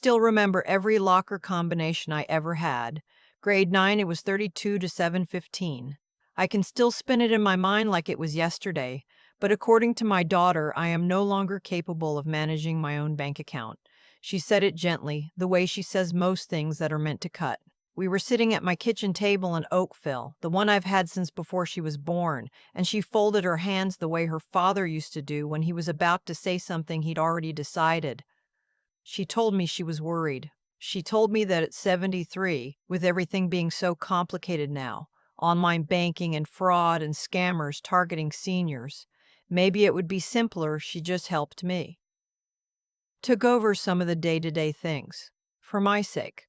Still remember every locker combination I ever had. Grade 9, it was 32 to 715. I can still spin it in my mind like it was yesterday, but according to my daughter, I am no longer capable of managing my own bank account. She said it gently, the way she says most things that are meant to cut. We were sitting at my kitchen table in Oakville, the one I've had since before she was born, and she folded her hands the way her father used to do when he was about to say something he'd already decided. She told me she was worried. She told me that at 73, with everything being so complicated now, online banking and fraud and scammers targeting seniors, maybe it would be simpler if she just helped me. Took over some of the day-to-day things. For my sake.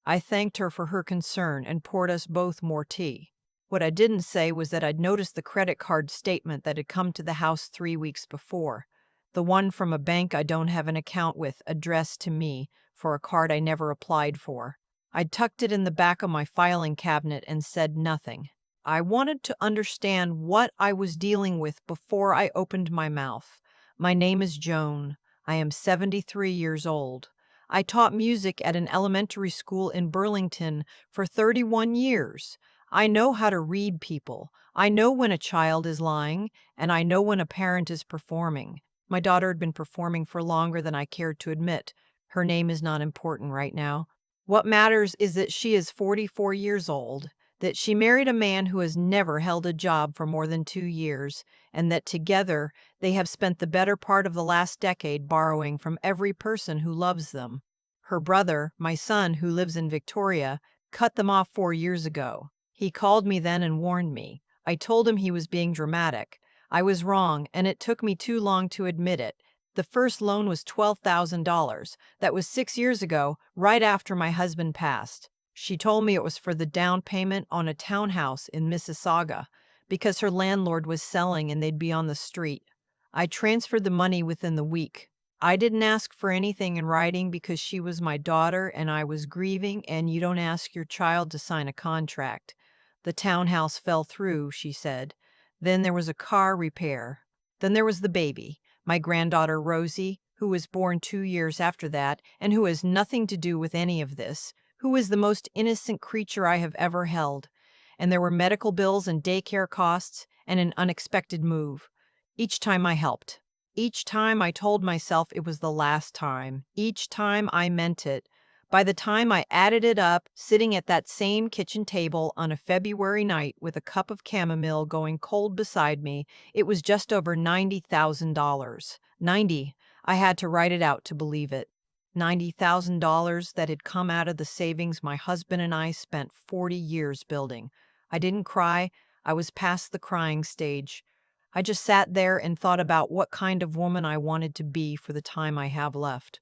I thanked her for her concern and poured us both more tea. What I didn't say was that I'd noticed the credit card statement that had come to the house 3 weeks before. The one from a bank I don't have an account with, addressed to me, for a card I never applied for. I tucked it in the back of my filing cabinet and said nothing. I wanted to understand what I was dealing with before I opened my mouth. My name is Joan. I am 73 years old. I taught music at an elementary school in Burlington for 31 years. I know how to read people. I know when a child is lying, and I know when a parent is performing. My daughter had been performing for longer than I cared to admit. Her name is not important right now. What matters is that she is 44 years old, that she married a man who has never held a job for more than 2 years, and that together they have spent the better part of the last decade borrowing from every person who loves them. Her brother, my son, who lives in Victoria, cut them off 4 years ago. He called me then and warned me. I told him he was being dramatic. I was wrong, and it took me too long to admit it. The first loan was $12,000. That was 6 years ago, right after my husband passed. She told me it was for the down payment on a townhouse in Mississauga, because her landlord was selling and they'd be on the street. I transferred the money within the week. I didn't ask for anything in writing because she was my daughter and I was grieving, and you don't ask your child to sign a contract. The townhouse fell through, she said. Then there was a car repair. Then there was the baby, my granddaughter Rosie, who was born 2 years after that and who has nothing to do with any of this, who is the most innocent creature I have ever held. And there were medical bills and daycare costs and an unexpected move. Each time I helped. Each time I told myself it was the last time. Each time I meant it. By the time I added it up, sitting at that same kitchen table on a February night with a cup of chamomile going cold beside me, it was just over $90,000. 90. I had to write it out to believe it. $90,000 that had come out of the savings my husband and I spent 40 years building. I didn't cry. I was past the crying stage. I just sat there and thought about what kind of woman I wanted to be for the time I have left.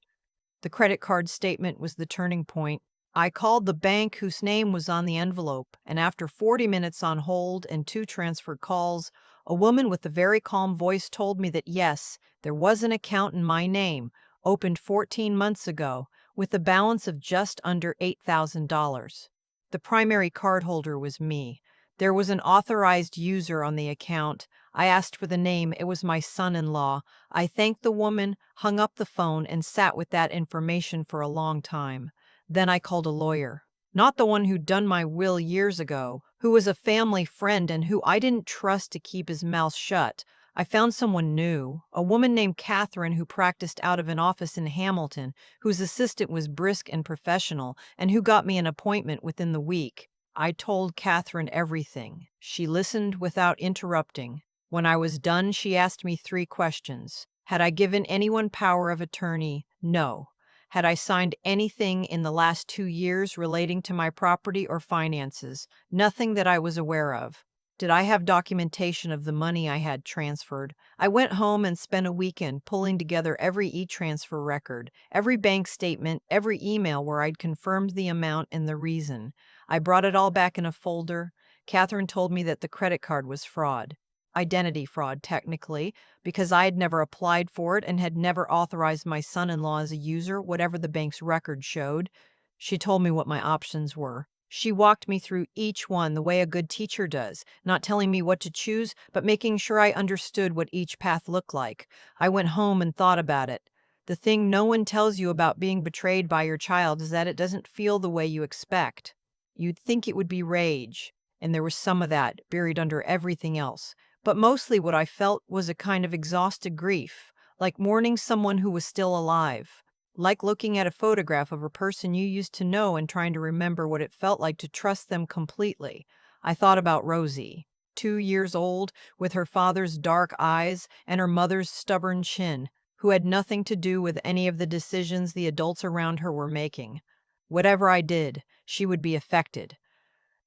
The credit card statement was the turning point. I called the bank whose name was on the envelope, and after 40 minutes on hold and 2 transferred calls, a woman with a very calm voice told me that yes, there was an account in my name, opened 14 months ago, with a balance of just under $8,000. The primary cardholder was me. There was an authorized user on the account. I asked for the name. It was my son-in-law. I thanked the woman, hung up the phone, and sat with that information for a long time. Then I called a lawyer. Not the one who'd done my will years ago, who was a family friend and who I didn't trust to keep his mouth shut. I found someone new, a woman named Catherine who practiced out of an office in Hamilton, whose assistant was brisk and professional, and who got me an appointment within the week. I told Catherine everything. She listened without interrupting. When I was done, she asked me 3 questions. Had I given anyone power of attorney? No. Had I signed anything in the last 2 years relating to my property or finances? Nothing that I was aware of. Did I have documentation of the money I had transferred? I went home and spent a weekend pulling together every e-transfer record, every bank statement, every email where I'd confirmed the amount and the reason. I brought it all back in a folder. Catherine told me that the credit card was fraud. Identity fraud, technically, because I had never applied for it and had never authorized my son-in-law as a user, whatever the bank's record showed. She told me what my options were. She walked me through each one the way a good teacher does, not telling me what to choose, but making sure I understood what each path looked like. I went home and thought about it. The thing no one tells you about being betrayed by your child is that it doesn't feel the way you expect. You'd think it would be rage, and there was some of that buried under everything else. But mostly what I felt was a kind of exhausted grief, like mourning someone who was still alive, like looking at a photograph of a person you used to know and trying to remember what it felt like to trust them completely. I thought about Rosie, 2 years old, with her father's dark eyes and her mother's stubborn chin, who had nothing to do with any of the decisions the adults around her were making. Whatever I did, she would be affected.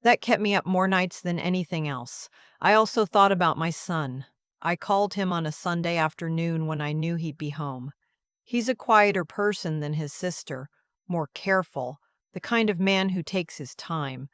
That kept me up more nights than anything else. I also thought about my son. I called him on a Sunday afternoon when I knew he'd be home. He's a quieter person than his sister, more careful, the kind of man who takes his time.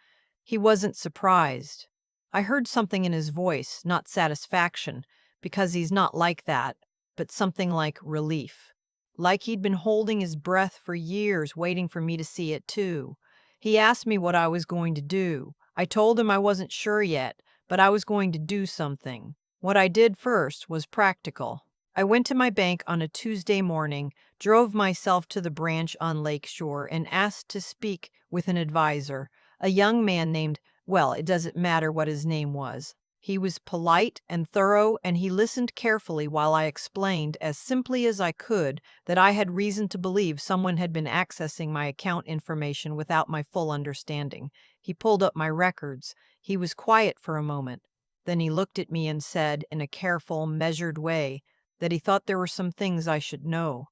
He wasn't surprised. I heard something in his voice, not satisfaction, because he's not like that, but something like relief. Like he'd been holding his breath for years, waiting for me to see it too. He asked me what I was going to do. I told him I wasn't sure yet, but I was going to do something. What I did first was practical. I went to my bank on a Tuesday morning, drove myself to the branch on Lakeshore, and asked to speak with an advisor, a young man named, well, it doesn't matter what his name was. He was polite and thorough, and he listened carefully while I explained, as simply as I could, that I had reason to believe someone had been accessing my account information without my full understanding. He pulled up my records. He was quiet for a moment. Then he looked at me and said, in a careful, measured way, that he thought there were some things I should know.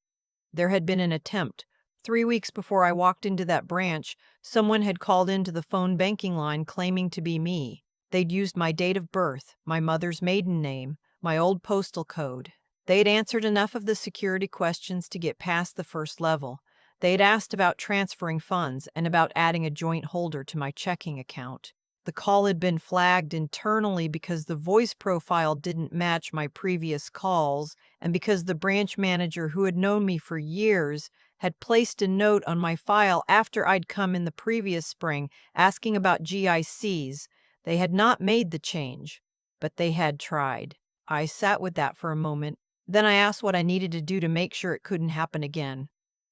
There had been an attempt. 3 weeks before I walked into that branch, someone had called into the phone banking line claiming to be me. They'd used my date of birth, my mother's maiden name, my old postal code. They'd answered enough of the security questions to get past the first level. They'd asked about transferring funds and about adding a joint holder to my checking account. The call had been flagged internally because the voice profile didn't match my previous calls, and because the branch manager, who had known me for years, had placed a note on my file after I'd come in the previous spring asking about GICs. They had not made the change, but they had tried. I sat with that for a moment. Then I asked what I needed to do to make sure it couldn't happen again.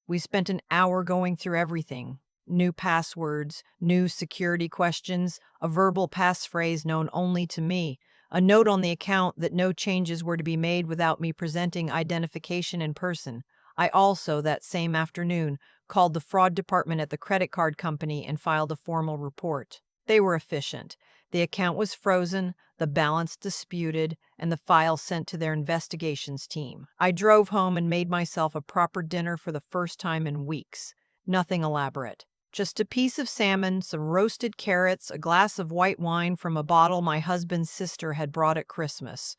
We spent an hour going through everything. New passwords, new security questions, a verbal passphrase known only to me, a note on the account that no changes were to be made without me presenting identification in person. I also, that same afternoon, called the fraud department at the credit card company and filed a formal report. They were efficient. The account was frozen, the balance disputed, and the file sent to their investigations team. I drove home and made myself a proper dinner for the first time in weeks. Nothing elaborate. Just a piece of salmon, some roasted carrots, a glass of white wine from a bottle my husband's sister had brought at Christmas.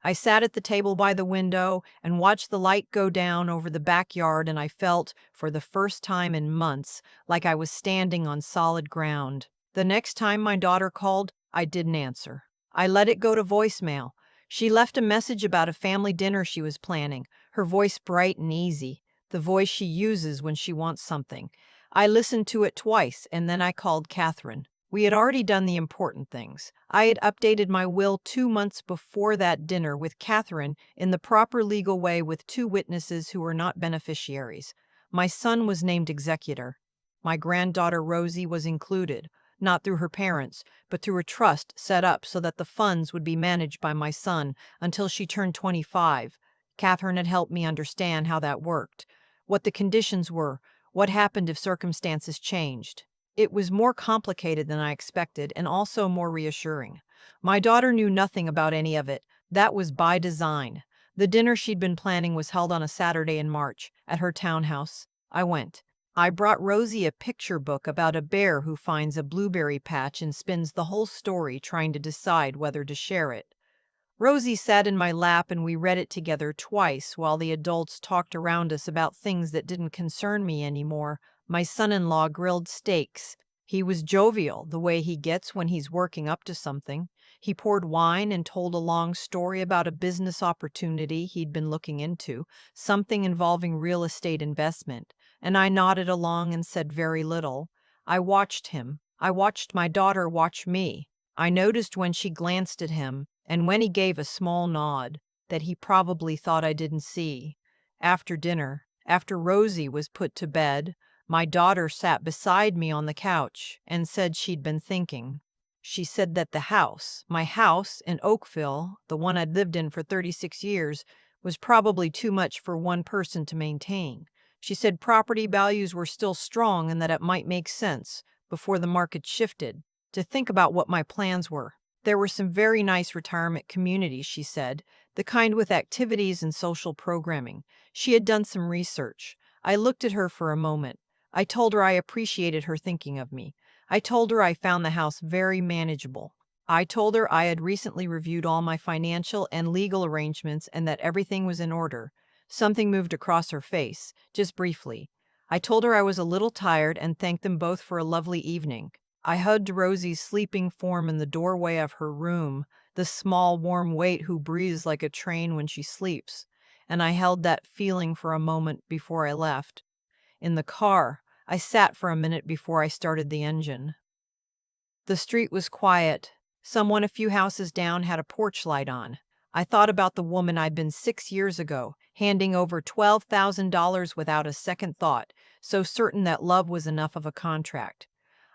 I sat at the table by the window and watched the light go down over the backyard, and I felt, for the first time in months, like I was standing on solid ground. The next time my daughter called, I didn't answer. I let it go to voicemail. She left a message about a family dinner she was planning, her voice bright and easy, the voice she uses when she wants something. I listened to it twice, and then I called Catherine. We had already done the important things. I had updated my will 2 months before that dinner with Catherine in the proper legal way with two witnesses who were not beneficiaries. My son was named executor. My granddaughter Rosie was included, not through her parents, but through a trust set up so that the funds would be managed by my son until she turned 25. Catherine had helped me understand how that worked, what the conditions were, what happened if circumstances changed. It was more complicated than I expected and also more reassuring. My daughter knew nothing about any of it. That was by design. The dinner she'd been planning was held on a Saturday in March at her townhouse. I went. I brought Rosie a picture book about a bear who finds a blueberry patch and spins the whole story trying to decide whether to share it. Rosie sat in my lap and we read it together twice while the adults talked around us about things that didn't concern me anymore. My son-in-law grilled steaks. He was jovial, the way he gets when he's working up to something. He poured wine and told a long story about a business opportunity he'd been looking into, something involving real estate investment, and I nodded along and said very little. I watched him. I watched my daughter watch me. I noticed when she glanced at him, and when he gave a small nod, that he probably thought I didn't see. After dinner, After Rosie was put to bed, my daughter sat beside me on the couch and said she'd been thinking. She said that my house in Oakville, the one I'd lived in for 36 years, was probably too much for one person to maintain. She said property values were still strong and that it might make sense, before the market shifted, to think about what my plans were. There were some very nice retirement communities, she said, the kind with activities and social programming. She had done some research. I looked at her for a moment. I told her I appreciated her thinking of me. I told her I found the house very manageable. I told her I had recently reviewed all my financial and legal arrangements and that everything was in order. Something moved across her face, just briefly. I told her I was a little tired and thanked them both for a lovely evening. I hugged Rosie's sleeping form in the doorway of her room, the small, warm weight who breathes like a train when she sleeps, and I held that feeling for a moment before I left. In the car, I sat for a minute before I started the engine. The street was quiet. Someone a few houses down had a porch light on. I thought about the woman I'd been 6 years ago, handing over $12,000 without a second thought, so certain that love was enough of a contract.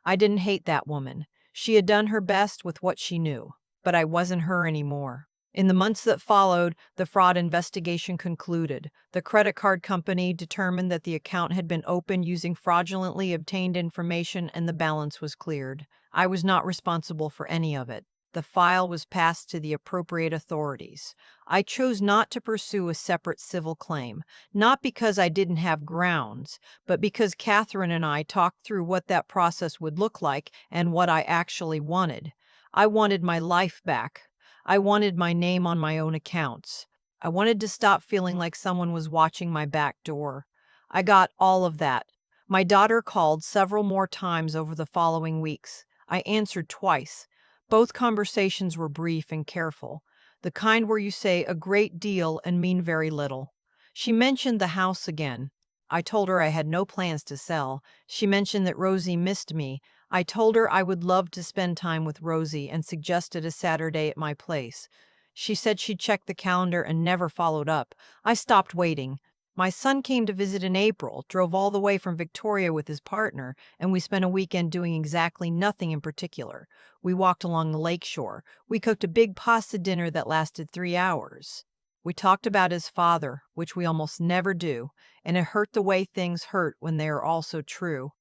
I didn't hate that woman. She had done her best with what she knew, but I wasn't her anymore. In the months that followed, the fraud investigation concluded. The credit card company determined that the account had been opened using fraudulently obtained information and the balance was cleared. I was not responsible for any of it. The file was passed to the appropriate authorities. I chose not to pursue a separate civil claim, not because I didn't have grounds, but because Catherine and I talked through what that process would look like and what I actually wanted. I wanted my life back. I wanted my name on my own accounts. I wanted to stop feeling like someone was watching my back door. I got all of that. My daughter called several more times over the following weeks. I answered twice. Both conversations were brief and careful, the kind where you say a great deal and mean very little. She mentioned the house again. I told her I had no plans to sell. She mentioned that Rosie missed me. I told her I would love to spend time with Rosie and suggested a Saturday at my place. She said she'd checked the calendar and never followed up. I stopped waiting. My son came to visit in April, drove all the way from Victoria with his partner, and we spent a weekend doing exactly nothing in particular. We walked along the lakeshore. We cooked a big pasta dinner that lasted 3 hours. We talked about his father, which we almost never do, and it hurt the way things hurt when they are all so true.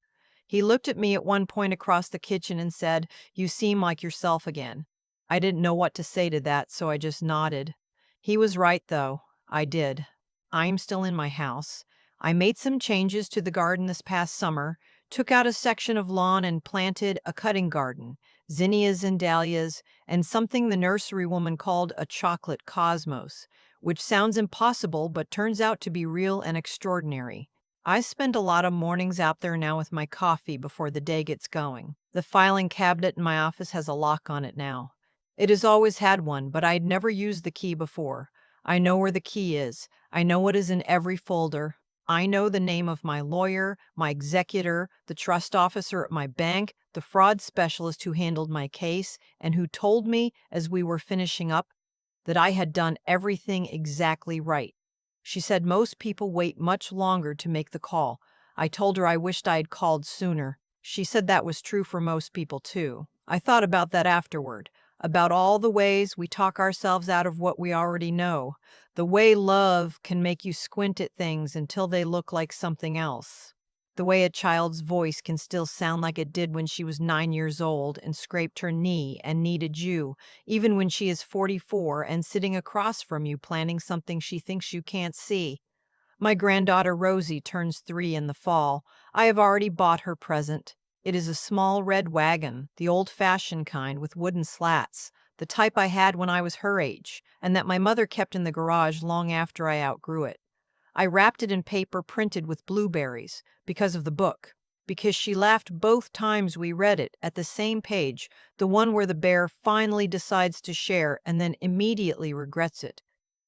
He looked at me at one point across the kitchen and said, "You seem like yourself again." I didn't know what to say to that, so I just nodded. He was right, though. I did. I'm still in my house. I made some changes to the garden this past summer, took out a section of lawn and planted a cutting garden, zinnias and dahlias, and something the nursery woman called a chocolate cosmos, which sounds impossible but turns out to be real and extraordinary. I spend a lot of mornings out there now with my coffee before the day gets going. The filing cabinet in my office has a lock on it now. It has always had one, but I'd never used the key before. I know where the key is. I know what is in every folder. I know the name of my lawyer, my executor, the trust officer at my bank, the fraud specialist who handled my case, and who told me as we were finishing up that I had done everything exactly right. She said most people wait much longer to make the call. I told her I wished I had called sooner. She said that was true for most people, too. I thought about that afterward, about all the ways we talk ourselves out of what we already know, the way love can make you squint at things until they look like something else, the way a child's voice can still sound like it did when she was 9 years old and scraped her knee and needed you, even when she is 44 and sitting across from you planning something she thinks you can't see. My granddaughter Rosie turns 3 in the fall. I have already bought her present. It is a small red wagon, the old-fashioned kind with wooden slats, the type I had when I was her age, and that my mother kept in the garage long after I outgrew it. I wrapped it in paper printed with blueberries, because of the book, because she laughed both times we read it at the same page, the one where the bear finally decides to share and then immediately regrets it.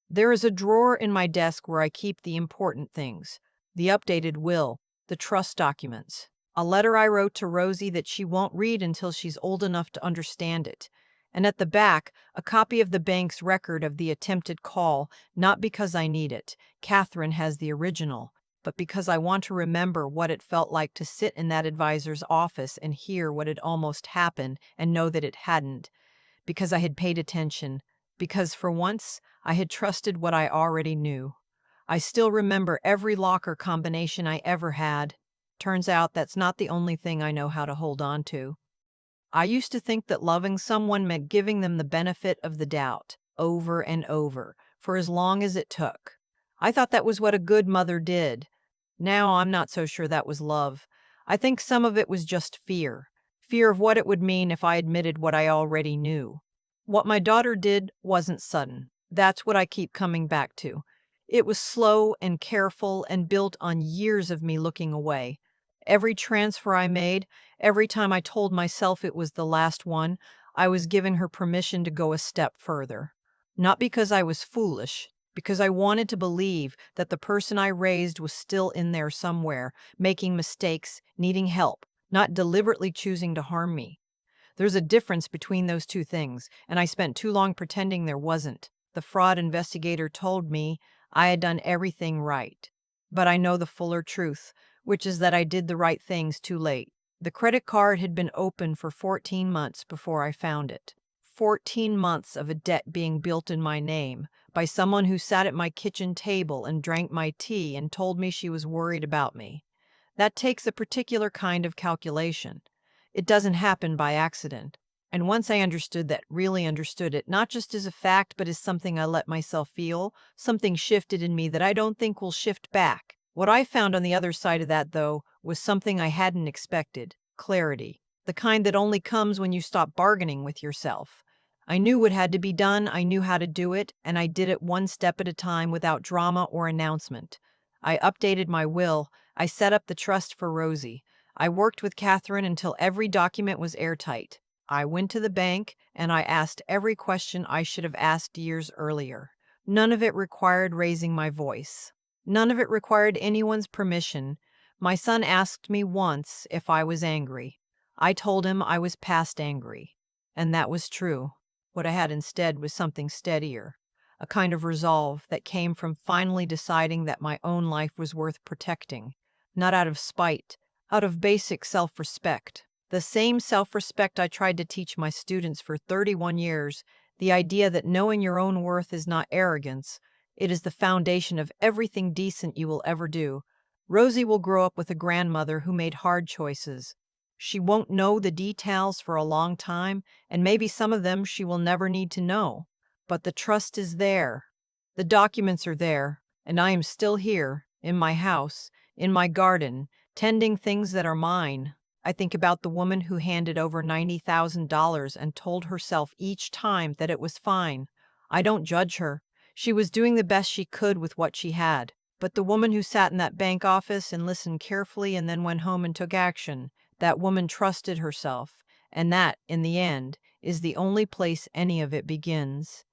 There is a drawer in my desk where I keep the important things, the updated will, the trust documents, a letter I wrote to Rosie that she won't read until she's old enough to understand it, and at the back, a copy of the bank's record of the attempted call, not because I need it. Catherine has the original. but because I want to remember what it felt like to sit in that advisor's office and hear what had almost happened and know that it hadn't, because I had paid attention, because for once I had trusted what I already knew. I still remember every locker combination I ever had. Turns out that's not the only thing I know how to hold on to. I used to think that loving someone meant giving them the benefit of the doubt, over and over, for as long as it took. I thought that was what a good mother did. Now I'm not so sure that was love. I think some of it was just fear. Fear of what it would mean if I admitted what I already knew. What my daughter did wasn't sudden. That's what I keep coming back to. It was slow and careful and built on years of me looking away. Every transfer I made, every time I told myself it was the last one, I was giving her permission to go a step further. Not because I was foolish, because I wanted to believe that the person I raised was still in there somewhere, making mistakes, needing help, not deliberately choosing to harm me. There's a difference between those two things, and I spent too long pretending there wasn't. The fraud investigator told me I had done everything right. But I know the fuller truth, which is that I did the right things too late. The credit card had been open for 14 months before I found it. 14 months of a debt being built in my name by someone who sat at my kitchen table and drank my tea and told me she was worried about me. That takes a particular kind of calculation. It doesn't happen by accident. And once I understood that, really understood it, not just as a fact, but as something I let myself feel, something shifted in me that I don't think will shift back. What I found on the other side of that, though, was something I hadn't expected: clarity. The kind that only comes when you stop bargaining with yourself. I knew what had to be done, I knew how to do it, and I did it one step at a time without drama or announcement. I updated my will, I set up the trust for Rosie. I worked with Catherine until every document was airtight. I went to the bank and I asked every question I should have asked years earlier. None of it required raising my voice. None of it required anyone's permission. My son asked me once if I was angry. I told him I was past angry. And that was true. What I had instead was something steadier, a kind of resolve that came from finally deciding that my own life was worth protecting, not out of spite, out of basic self-respect. The same self-respect I tried to teach my students for 31 years, the idea that knowing your own worth is not arrogance, it is the foundation of everything decent you will ever do. Rosie will grow up with a grandmother who made hard choices. She won't know the details for a long time, and maybe some of them she will never need to know. But the trust is there. The documents are there, and I am still here, in my house, in my garden, tending things that are mine. I think about the woman who handed over $90,000 and told herself each time that it was fine. I don't judge her. She was doing the best she could with what she had. But the woman who sat in that bank office and listened carefully and then went home and took action, that woman trusted herself. And that, in the end, is the only place any of it begins.